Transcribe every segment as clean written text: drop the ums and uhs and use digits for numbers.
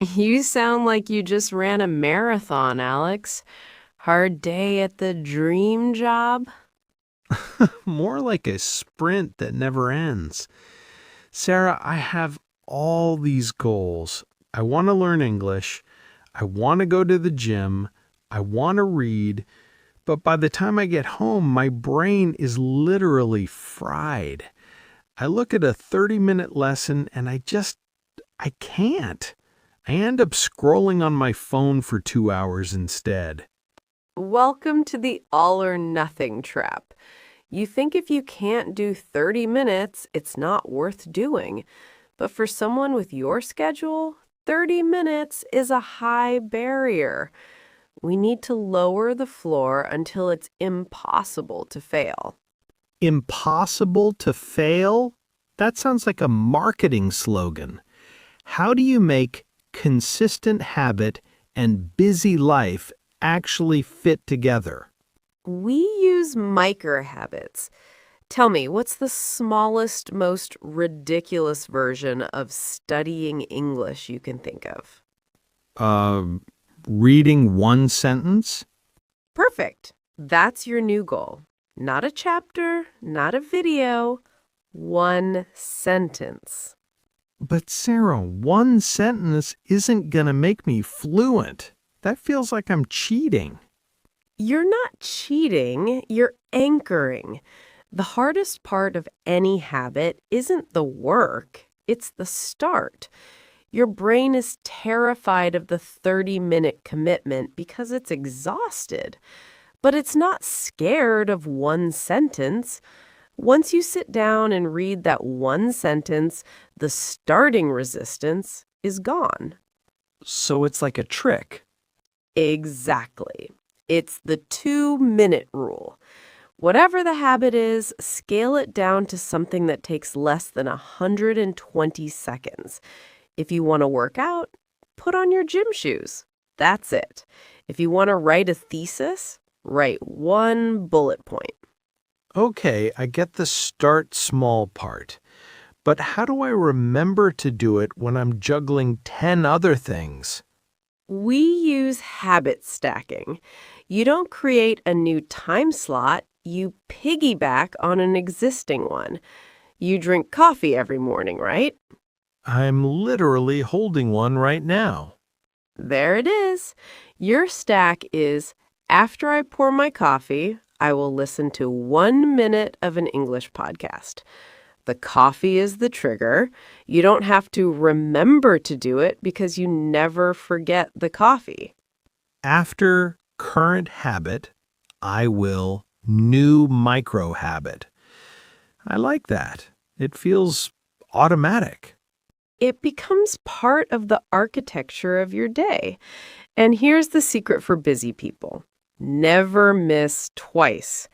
You sound like you just ran a marathon, Alex. Hard day at the dream job? More like a sprint that never ends. Sarah, I have all these goals. I want to learn English. I want to go to the gym. I want to read. But by the time I get home, my brain is literally fried. I look at a 30-minute lesson and I can't. I end up scrolling on my phone for 2 hours instead. Welcome to the all or nothing trap. You think if you can't do 30 minutes, it's not worth doing. But for someone with your schedule, 30 minutes is a high barrier. We need to lower the floor until it's impossible to fail. Impossible to fail? That sounds like a marketing slogan. How do you make consistent habit and busy life actually fit together? We use micro habits. Tell me, what's the smallest, most ridiculous version of studying English you can think of? Uh, Reading one sentence? Perfect. That's your new goal. Not a chapter, not a video, one sentence. But Sarah, one sentence isn't gonna make me fluent. That feels like I'm cheating. You're not cheating, you're anchoring. The hardest part of any habit isn't the work, it's the start. Your brain is terrified of the 30-minute commitment because it's exhausted. But it's not scared of one sentence. Once you sit down and read that one sentence, the starting resistance is gone. So it's like a trick. Exactly. It's the 2-minute rule. Whatever the habit is, scale it down to something that takes less than 120 seconds. If you want to work out, put on your gym shoes. That's it. If you want to write a thesis, write one bullet point. Okay, I get the start small part. But how do I remember to do it when I'm juggling 10 other things? We use habit stacking. You don't create a new time slot, you piggyback on an existing one. You drink coffee every morning, right? I'm literally holding one right now. There it is. Your stack is after I pour my coffee, I will listen to 1 minute of an English podcast. The coffee is the trigger. You don't have to remember to do it because you never forget the coffee. After current habit, I will new micro habit. I like that. It feels automatic. It becomes part of the architecture of your day. And here's the secret for busy people. Never miss twice.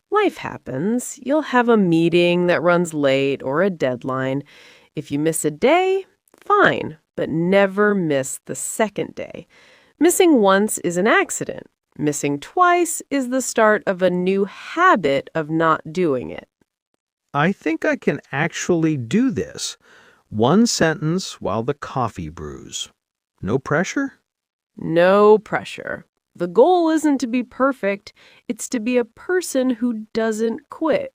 Life happens. You'll have a meeting that runs late or a deadline. If you miss a day, fine, but never miss the second day. Missing once is an accident. Missing twice is the start of a new habit of not doing it. I think I can actually do this. One sentence while the coffee brews. No pressure? No pressure. The goal isn't to be perfect, it's to be a person who doesn't quit.